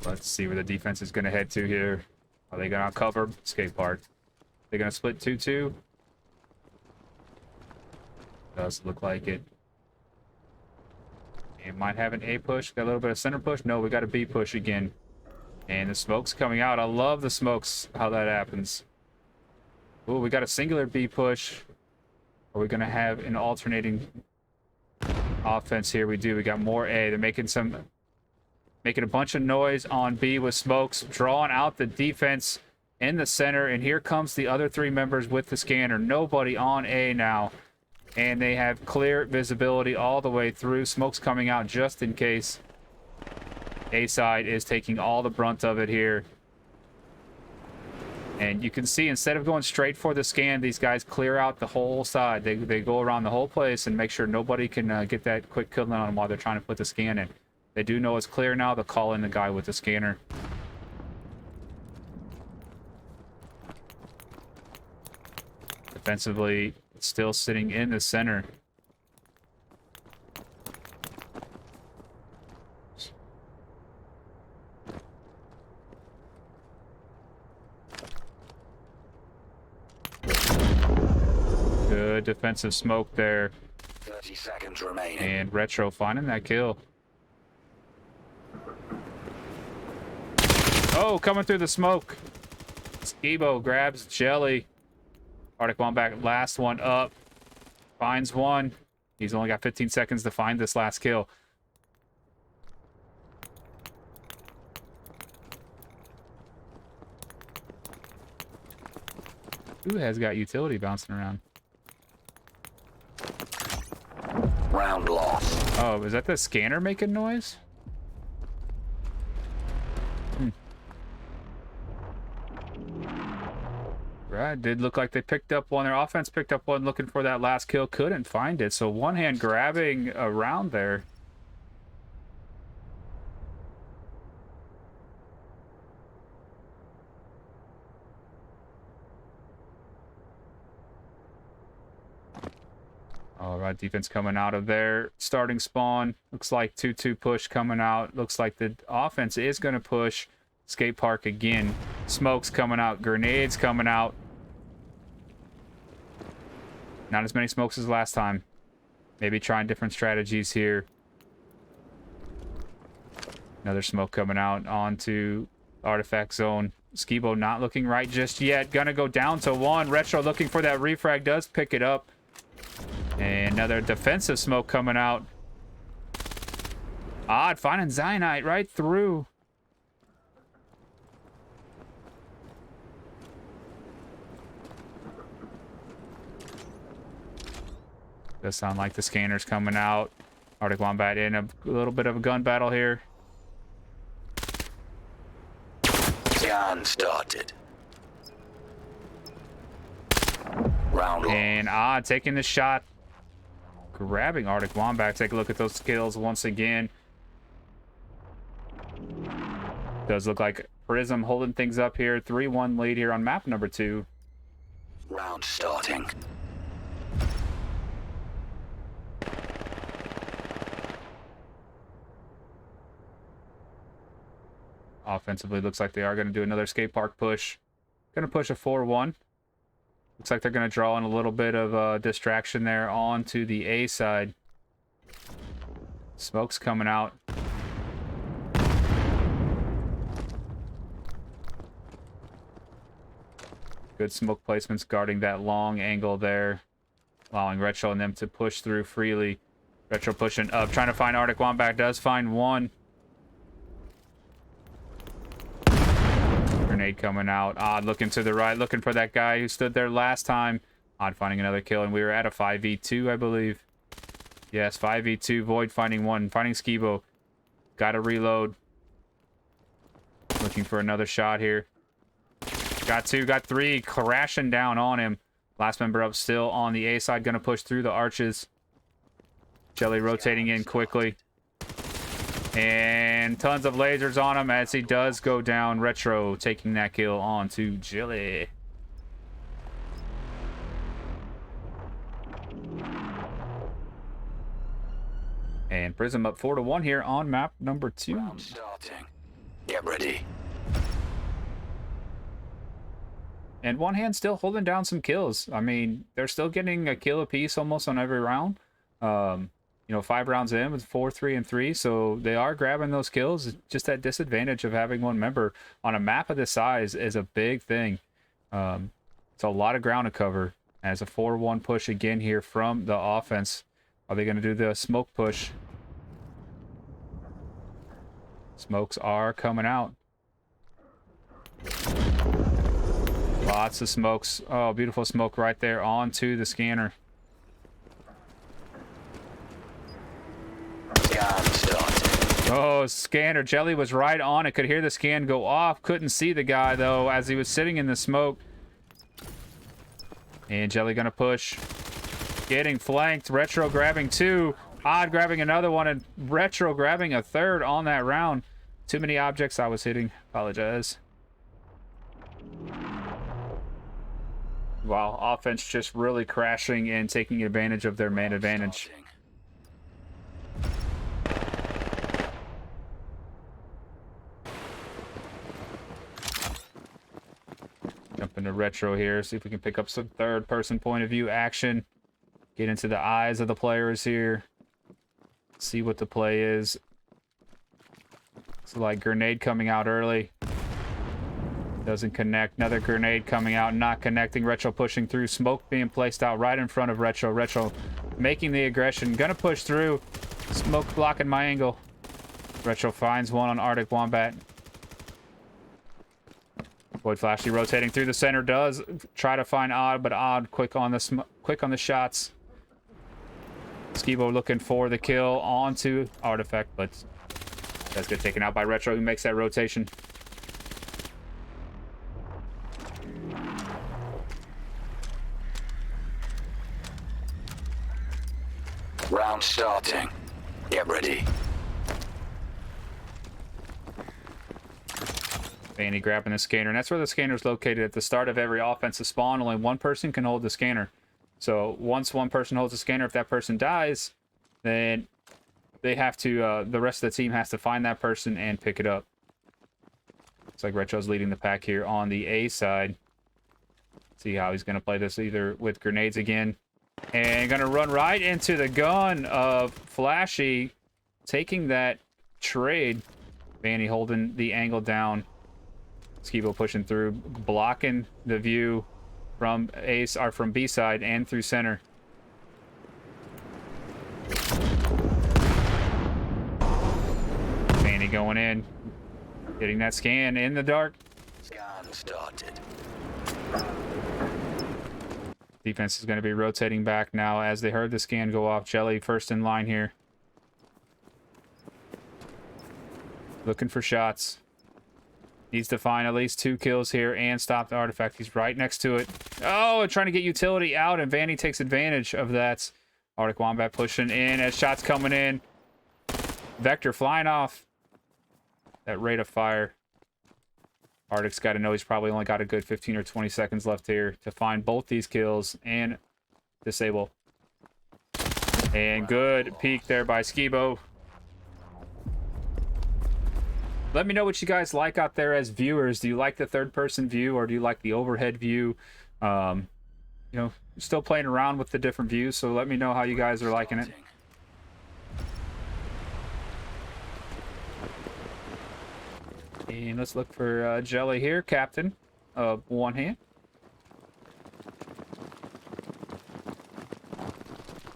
Let's see where the defense is going to head to here. Are they going to cover skate park? They're going to split 2-2. Does look like it. It might have an A push. Got a little bit of center push. No, we got a B push again. And the smoke's coming out. I love the smokes, how that happens. Oh, we got a singular B push. Are we going to have an alternating offense here? We do. We got more A. They're making a bunch of noise on B with smokes, drawing out the defense in the center. And here comes the other 3 members with the scanner. Nobody on A now. And they have clear visibility all the way through. Smoke's coming out just in case. A side is taking all the brunt of it here. And you can see, instead of going straight for the scan, these guys clear out the whole side. They go around the whole place and make sure nobody can get that quick kill on them while they're trying to put the scan in. They do know it's clear now. They'll call in the guy with the scanner. Defensively, still sitting in the center. Good defensive smoke there. 30 seconds remaining. And Retro finding that kill. Oh, coming through the smoke. Skibo grabs Jelly. Arctic Wombat, last one up. Finds one. He's only got 15 seconds to find this last kill. Who has got utility bouncing around? Round lost. Oh, is that the scanner making noise? Right, did look like they picked up one. Their offense picked up one looking for that last kill. Couldn't find it. So one hand grabbing around there. All right, defense coming out of there. Starting spawn. Looks like 2-2 push coming out. Looks like the offense is going to push. Skate park again. Smokes coming out. Grenades coming out. Not as many smokes as last time. Maybe trying different strategies here. Another smoke coming out onto artifact zone. Skibo not looking right just yet. Gonna go down to one. Retro looking for that refrag. Does pick it up. And another defensive smoke coming out. Odd finding Zionite right through. Does sound like the scanner's coming out. Arctic Wombat in a little bit of a gun battle here. Scan started. Round lost. And Odd taking the shot. Grabbing Arctic Wombat. Take a look at those skills once again. Does look like Prism holding things up here. 3-1 lead here on map number 2. Round starting. Offensively, looks like they are going to do another skate park push. Going to push a 4-1. Looks like they're going to draw in a little bit of distraction there onto the A side. Smoke's coming out. Good smoke placements guarding that long angle there. Allowing Retro and them to push through freely. Retro pushing up, trying to find Arctic Wombat. Does find one. Grenade coming out. Odd looking to the right, looking for that guy who stood there last time. Odd finding another kill, and we were at a 5v2, I believe. Yes, 5v2. Void finding one. Finding Skibo. Gotta reload. Looking for another shot here. Got 2, got 3. Crashing down on him. Last member up still on the A side. Gonna push through the arches. Jelly rotating in quickly. And tons of lasers on him as he does go down. Retro taking that kill on to Jelly. And Prism up 4-1 here on map number 2. Round starting. Get ready. And one hand still holding down some kills. I mean, they're still getting a kill apiece almost on every round. You know, 5 rounds in with 4, 3, and 3. So they are grabbing those kills. Just that disadvantage of having one member on a map of this size is a big thing. It's a lot of ground to cover. As a 4-1 push again here from the offense. Are they going to do the smoke push? Smokes are coming out. Lots of smokes. Oh, beautiful smoke right there onto the scanner. Oh, scanner. Jelly was right on it. Could hear the scan go off. Couldn't see the guy, though, as he was sitting in the smoke. And Jelly gonna push. Getting flanked. Retro grabbing 2. Odd grabbing another one, and Retro grabbing a third on that round. Too many objects I was hitting. Apologize. Wow, offense just really crashing and taking advantage of their man advantage. Jump into Retro here, see if we can pick up some third-person point of view action. Get into the eyes of the players here. See what the play is. So like grenade coming out early. Doesn't connect. Another grenade coming out, not connecting. Retro pushing through. Smoke being placed out right in front of Retro. Retro making the aggression. Gonna push through. Smoke blocking my angle. Retro finds one on Arctic Wombat. Void Flashy rotating through the center. Does try to find Odd, but Odd quick on the shots. Skibo looking for the kill onto Artifact, but does get taken out by Retro, who makes that rotation. Round starting. Get ready. Vanny grabbing the scanner, and that's where the scanner is located at the start of every offensive spawn. Only one person can hold the scanner. So once one person holds the scanner, if that person dies, then they have to, the rest of the team has to find that person and pick it up. Looks like Retro's leading the pack here on the A side. See how he's going to play this, either with grenades again. And going to run right into the gun of Flashy, taking that trade. Vanny holding the angle down. Skibo pushing through, blocking the view from Ace, or from B side and through center. Vanny going in, getting that scan in the dark. Scan started. Defense is going to be rotating back now as they heard the scan go off. Jelly first in line here. Looking for shots. Needs to find at least 2 kills here and stop the Artifact. He's right next to it. Oh, trying to get utility out, and Vanny takes advantage of that. Arctic Wombat pushing in as shots coming in. Vector flying off. That rate of fire. Arctic's got to know he's probably only got a good 15 or 20 seconds left here to find both these kills and disable. And good peek there by Skibo. Let me know what you guys like out there as viewers. Do you like the third-person view, or do you like the overhead view? You know, still playing around with the different views, so let me know how you guys are liking it. And let's look for Jelly here, captain of One Hand.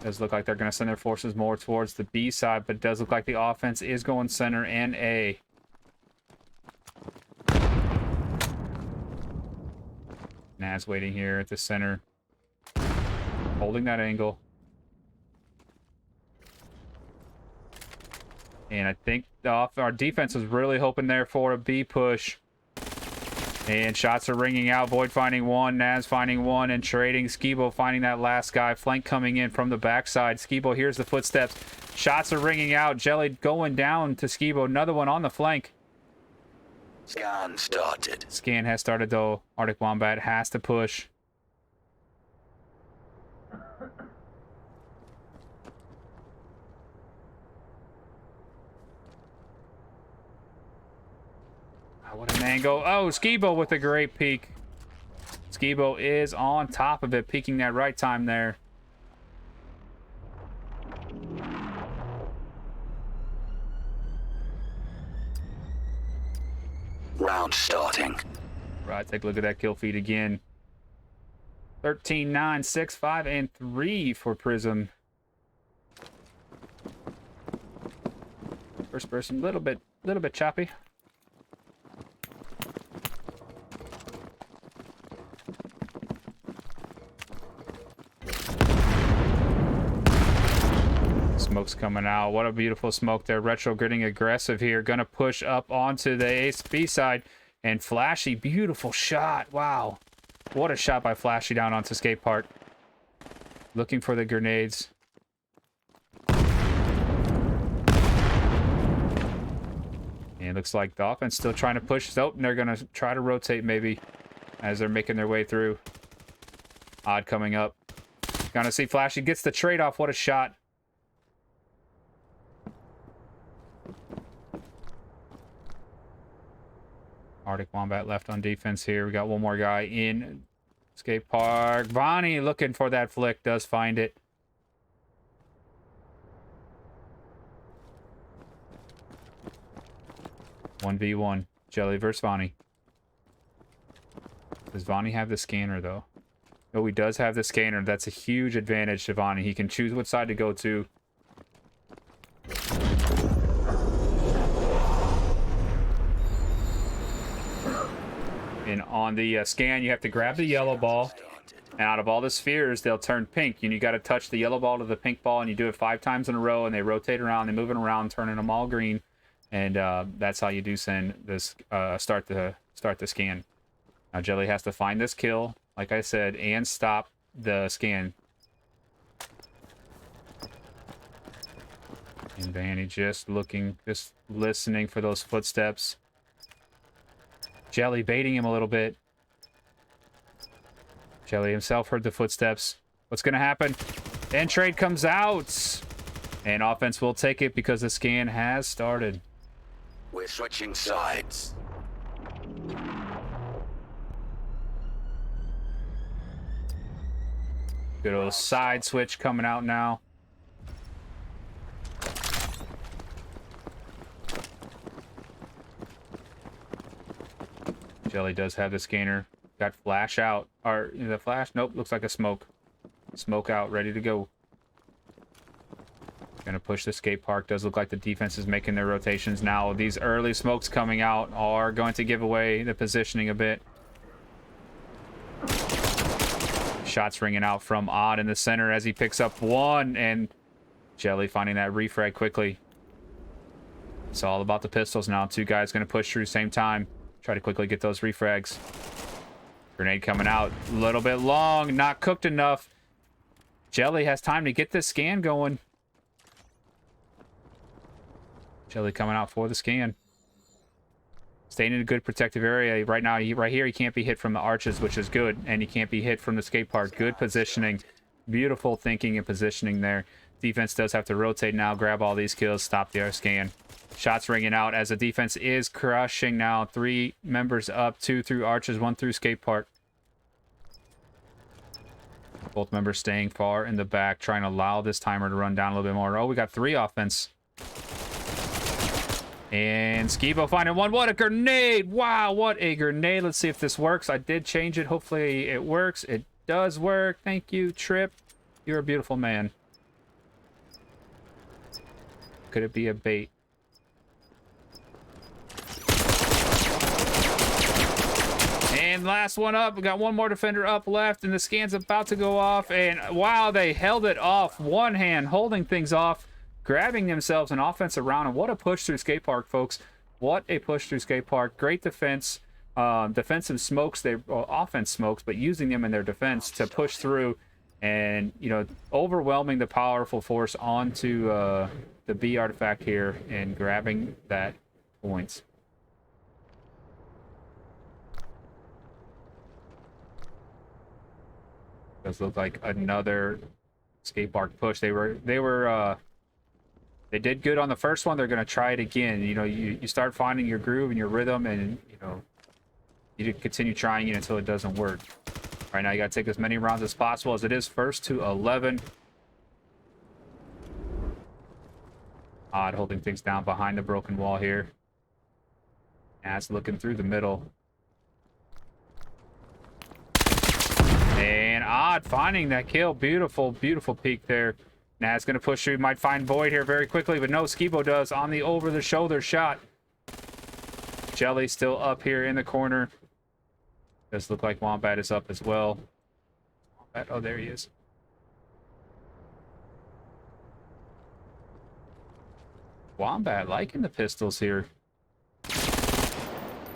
Does look like they're going to send their forces more towards the B side, but it does look like the offense is going center and A. Naz waiting here at the center, holding that angle. And I think our defense was really hoping there for a B push. And shots are ringing out. Void finding one, Naz finding one, and trading. Skibo finding that last guy. Flank coming in from the backside. Skibo hears the footsteps. Shots are ringing out. Jelly going down to Skibo. Another one on the flank. Scan started. Scan has started though. Arctic Wombat has to push. Oh, what an angle. Oh, Skibo with a great peek. Skibo is on top of it, peeking that right time there. Round starting. Right, take a look at that kill feed again. 13, 9, 6, 5, and 3 for Prism. First person, little bit choppy. Smoke's coming out. What a beautiful smoke there. Retro getting aggressive here. Gonna push up onto the Ace B side. And Flashy, beautiful shot. Wow. What a shot by Flashy down onto skate park. Looking for the grenades. And it looks like the offense still trying to push. Oh, and they're going to try to rotate maybe as they're making their way through. Odd coming up. Gonna see Flashy gets the trade-off. What a shot. Arctic Wombat left on defense here. We got one more guy in skate park. Vonnie looking for that flick. Does find it. One v one. Jelly versus Vonnie. Does Vonnie have the scanner, though? Oh, he does have the scanner. That's a huge advantage to Vonnie. He can choose what side to go to. And on the scan, you have to grab the yellow ball. And out of all the spheres, they'll turn pink. And you got to touch the yellow ball to the pink ball. And you do it 5 times in a row. And they rotate around. They move it around, turning them all green. And that's how you do send this, start the scan. Now, Jelly has to find this kill, like I said, and stop the scan. And Vanny just looking, just listening for those footsteps. Jelly baiting him a little bit. Jelly himself heard the footsteps. What's going to happen? And trade comes out. And offense will take it because the scan has started. We're switching sides. Good old side switch coming out now. Jelly does have the scanner. Got flash out. Or the flash? Nope, looks like a smoke. Smoke out, ready to go. Gonna push the skate park. Does look like the defense is making their rotations now. These early smokes coming out are going to give away the positioning a bit. Shots ringing out from Odd in the center as he picks up one, and Jelly finding that refrag quickly. It's all about the pistols now. 2 guys going to push through same time. Try to quickly get those refrags. Grenade coming out. A little bit long. Not cooked enough. Jelly has time to get this scan going. Jelly coming out for the scan. Staying in a good protective area. Right now, right here, he can't be hit from the arches, which is good. And he can't be hit from the skate park. Good positioning. Beautiful thinking and positioning there. Defense does have to rotate now, grab all these kills, stop the scan. Shots ringing out as the defense is crushing now. 3 members up, 2 through arches, 1 through skate park. Both members staying far in the back, trying to allow this timer to run down a little bit more. Oh, we got 3 offense. And Skibo finding one. What a grenade! Wow, what a grenade. Let's see if this works. I did change it. Hopefully it works. It does work. Thank you, Trip. You're a beautiful man. Could it be a bait? And last one up. We got one more defender up left, and the scan's about to go off. And wow, they held it off. One hand holding things off, grabbing themselves an offensive round. And what a push through skate park, folks. What a push through skate park. Great defense. Defensive smokes, offense smokes, but using them in their defense to push through and, you know, overwhelming the powerful force onto the B artifact here and grabbing that points. Does look like another skate park push. They did good on the first one. They're going to try it again. You know, you start finding your groove and your rhythm, and you know, you continue trying it until it doesn't work. Right now, you got to take as many rounds as possible, as it is 1st to 11. Odd holding things down behind the broken wall here. As looking through the middle. And Odd finding that kill. Beautiful, beautiful peek there. Naz going to push through. Might find Void here very quickly, but no, Skibo does on the over-the-shoulder shot. Jelly still up here in the corner. Does look like Wombat is up as well. Wombat, oh, there he is. Wombat liking the pistols here.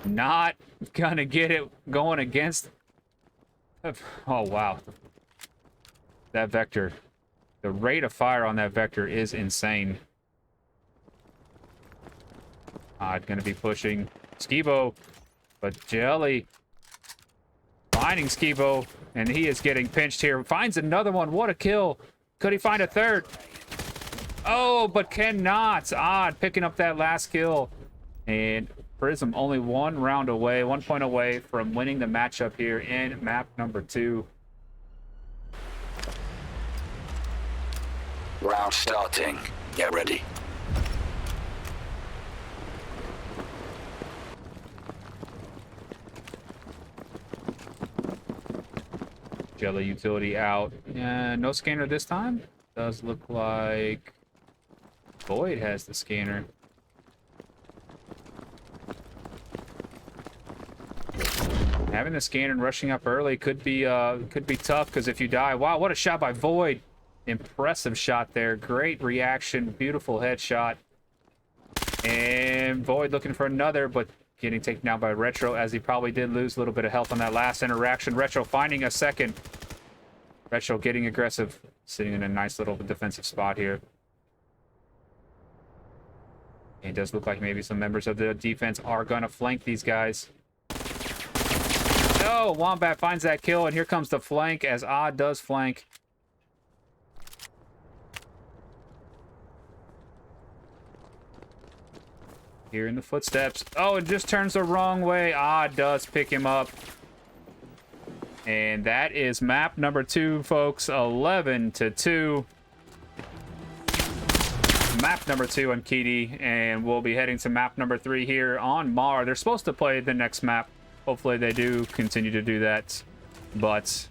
Not gonna get it going against... Oh, wow. That vector. The rate of fire on that vector is insane. Odd going to be pushing Skibo, but Jelly finding Skibo, and he is getting pinched here. Finds another one. What a kill. Could he find a third? Oh, but cannot. Odd picking up that last kill. And Prism only 1 round away, 1 point away from winning the matchup here in map number 2. Round starting. Get ready. Jelly utility out. No scanner this time. Does look like Void has the scanner. Having the scanner and rushing up early could be tough, because if you die, wow, what a shot by Void. Impressive shot there. Great reaction. Beautiful headshot. And Void looking for another, but getting taken down by Retro, as he probably did lose a little bit of health on that last interaction. Retro finding a second. Retro getting aggressive, sitting in a nice little defensive spot here. It does look like maybe some members of the defense are going to flank these guys. No, Wombat finds that kill, and here comes the flank as Odd does flank. Hearing the footsteps. Oh, it just turns the wrong way. Odd does pick him up. And that is map number 2, folks. 11-2. Map number 2 on Kitty, and we'll be heading to map number 3 here on Mar. They're supposed to play the next map. Hopefully they do continue to do that. But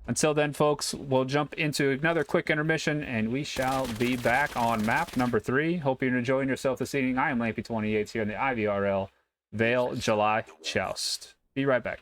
until then, folks, we'll jump into another quick intermission, and we shall be back on map number 3. Hope you're enjoying yourself this evening. I am Lampy28 here in the IVRL Vail July Joust. Be right back.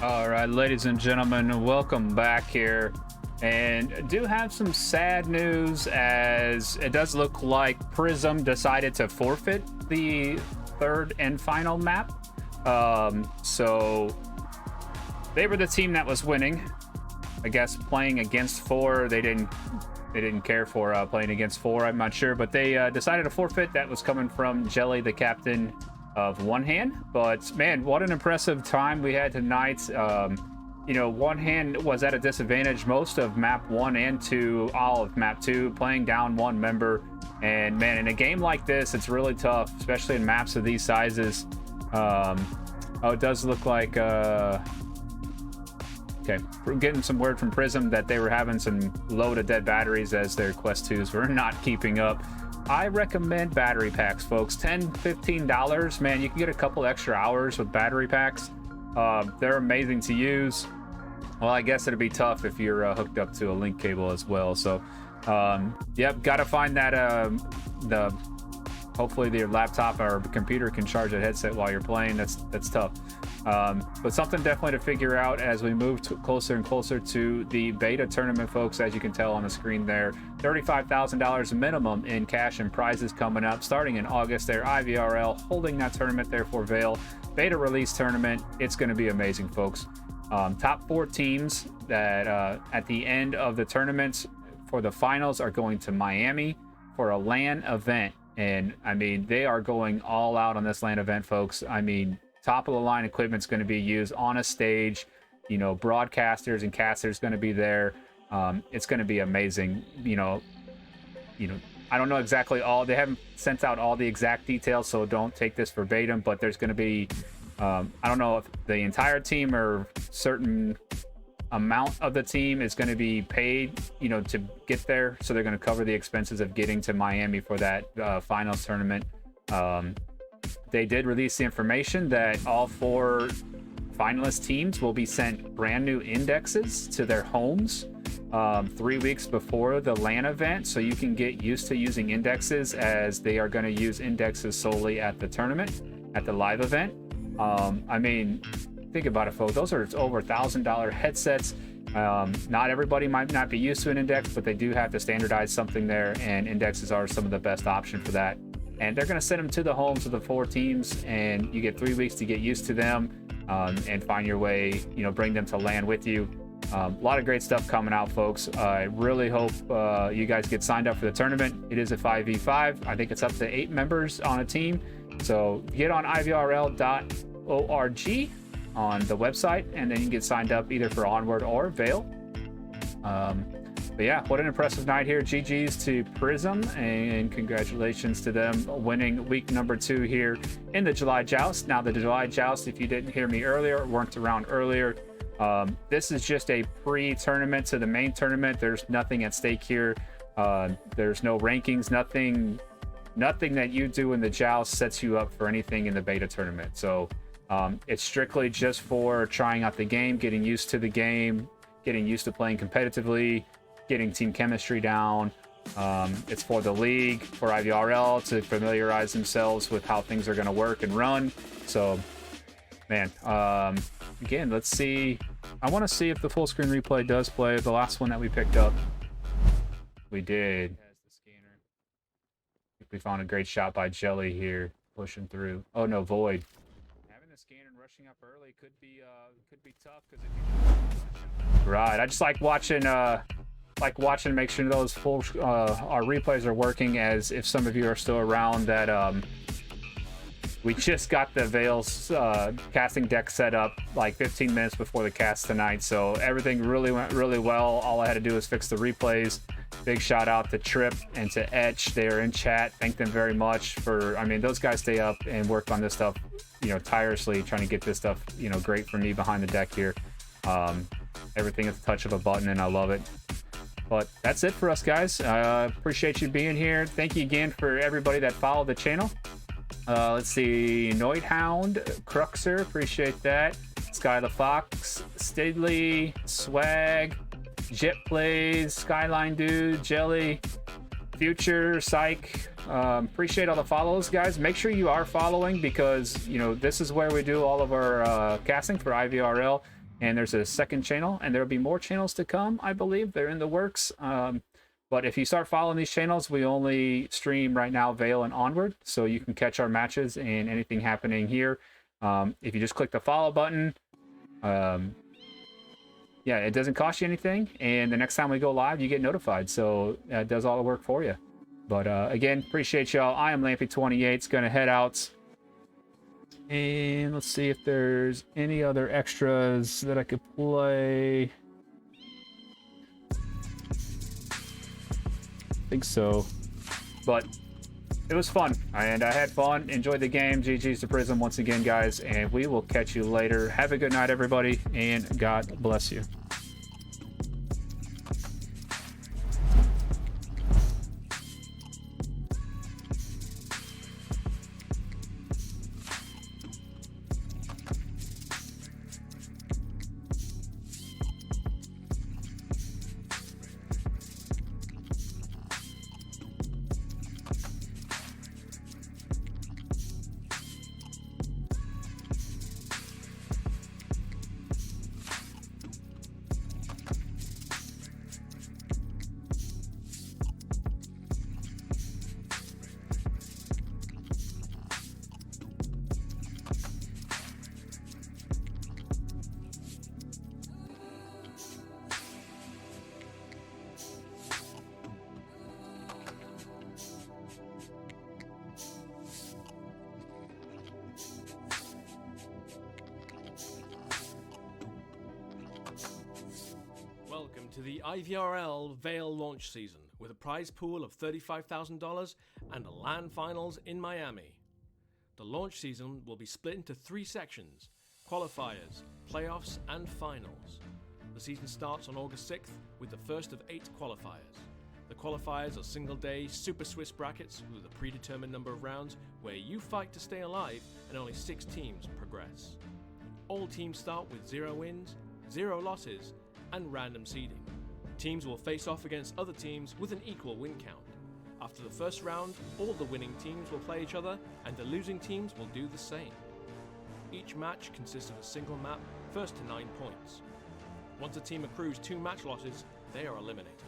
All right, ladies and gentlemen, welcome back here. And I do have some sad news, as it does look like Prism decided to forfeit the third and final map. So they were the team that was winning. I guess playing against 4, they didn't care for playing against 4. I'm not sure, but they decided to forfeit. That was coming from Jelly, the captain of One Hand. But man, what an impressive time we had tonight. You know, One Hand was at a disadvantage most of map 1 and 2, all of map 2, playing down 1 member. And man, in a game like this, it's really tough, especially in maps of these sizes. Oh, it does look like okay, we're getting some word from Prism that they were having some load of dead batteries as their quest 2s were not keeping up. I recommend battery packs, folks. $10-15, man, you can get a couple extra hours with battery packs. They're amazing to use. Well, I guess it'd be tough if you're hooked up to a link cable as well. So yep, gotta find that hopefully your laptop or computer can charge a headset while you're playing. That's tough. But something definitely to figure out as we move closer and closer to the beta tournament, folks. As you can tell on the screen there, $35,000 minimum in cash and prizes coming up starting in August there. IVRL holding that tournament there for Vail. Beta release tournament. It's going to be amazing, folks. Top 4 teams that at the end of the tournament for the finals are going to Miami for a LAN event. And I mean, they are going all out on this LAN event, folks. I mean, top of the line equipment's going to be used on a stage. You know, broadcasters and casters going to be there. It's going to be amazing. You know, I don't know exactly all. They haven't sent out all the exact details, so don't take this verbatim. But there's going to be, I don't know if the entire team or certain amount of the team is going to be paid, you know, to get there. So they're going to cover the expenses of getting to Miami for that finals tournament. They did release the information that all 4 finalist teams will be sent brand new indexes to their homes 3 weeks before the LAN event, so you can get used to using indexes, as they are going to use indexes solely at the tournament, at the live event. I mean, think about it, folks. Those are over $1,000 headsets. Not everybody might not be used to an index, but they do have to standardize something there, and indexes are some of the best option for that. And they're going to send them to the homes of the 4 teams, and you get 3 weeks to get used to them and find your way, you know, bring them to LAN with you. A lot of great stuff coming out, folks. I really hope you guys get signed up for the tournament. It is a 5v5. I think it's up to 8 members on a team. So get on ivrl.org on the website, and then you can get signed up either for Onward or Vail. But yeah, what an impressive night here. GG's to Prism, and congratulations to them winning week number 2 here in the July Joust. Now, the July Joust, if you didn't hear me earlier, weren't around earlier, this is just a pre-tournament to the main tournament. There's nothing at stake here. There's no rankings, nothing that you do in the Joust sets you up for anything in the beta tournament. So it's strictly just for trying out the game, getting used to the game, getting used to playing competitively, getting team chemistry down. It's for the league, for IVRL to familiarize themselves with how things are going to work and run. So, man, again, let's see. I want to see if the full screen replay does play. The last one that we picked up, we did. We found a great shot by Jelly here, pushing through. Oh no, Void. Having the scanner and rushing up early could be tough, because if you right, I just like watching make sure those full our replays are working, as if some of you are still around, that we just got the Vail's casting deck set up like 15 minutes before the cast tonight, so everything really went really well. All I had to do was fix the replays. Big shout out to Trip and to Etch. They are in chat. Thank them very much for, I mean, those guys stay up and work on this stuff, you know, tirelessly, trying to get this stuff, you know, great for me behind the deck here. Everything at the touch of a button, and I love it. But that's it for us, guys. Appreciate you being here. Thank you again for everybody that followed the channel. Let's see, Noidhound, Cruxer, appreciate that. Sky the Fox, Stidley, Swag, Jet Plays, Skyline Dude, Jelly, Future, Psych. Appreciate all the follows, guys. Make sure you are following, because, you know, this is where we do all of our casting for IVRL. and there's a second channel, and there'll be more channels to come. I believe they're in the works. But if you start following these channels, we only stream right now Vail and Onward, so you can catch our matches and anything happening here. If you just click the follow button, yeah, it doesn't cost you anything, and the next time we go live, you get notified. So it does all the work for you. But again, appreciate y'all. I am Lampy28. It's gonna head out, and let's see if there's any other extras that I could play. I think so, but it was fun, and I had fun. Enjoyed the game. GG's to Prism once again, guys, and we will catch you later. Have a good night, everybody, and God bless you. Welcome to the IVRL Vail launch season with a prize pool of $35,000 and a LAN finals in Miami. The launch season will be split into 3 sections: qualifiers, playoffs, and finals. The season starts on August 6th with the first of 8 qualifiers. The qualifiers are single-day Super Swiss brackets with a predetermined number of rounds where you fight to stay alive and only 6 teams progress. All teams start with 0 wins, 0 losses, and random seeding. Teams will face off against other teams with an equal win count. After the first round, all the winning teams will play each other, and the losing teams will do the same. Each match consists of a single map, first to 9 points. Once a team accrues 2 match losses, they are eliminated.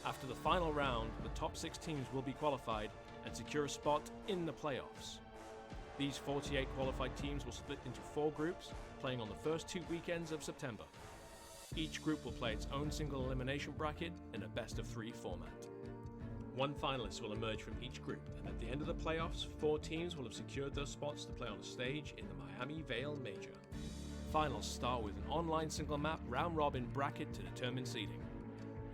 After the final round, the top 6 teams will be qualified and secure a spot in the playoffs. These 48 qualified teams will split into 4 groups, playing on the first 2 weekends of September. Each group will play its own single elimination bracket in a best-of-3 format. 1 finalist will emerge from each group, and at the end of the playoffs, 4 teams will have secured those spots to play on a stage in the Miami Vail Major. Finals start with an online single-map round-robin bracket to determine seeding.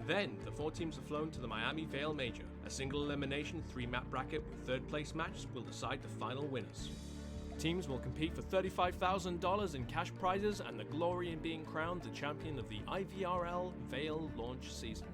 Then, the 4 teams are flown to the Miami Vail Major. A single elimination 3-map bracket with third-place matches will decide the final winners. Teams will compete for $35,000 in cash prizes and the glory in being crowned the champion of the IVRL Vail launch season.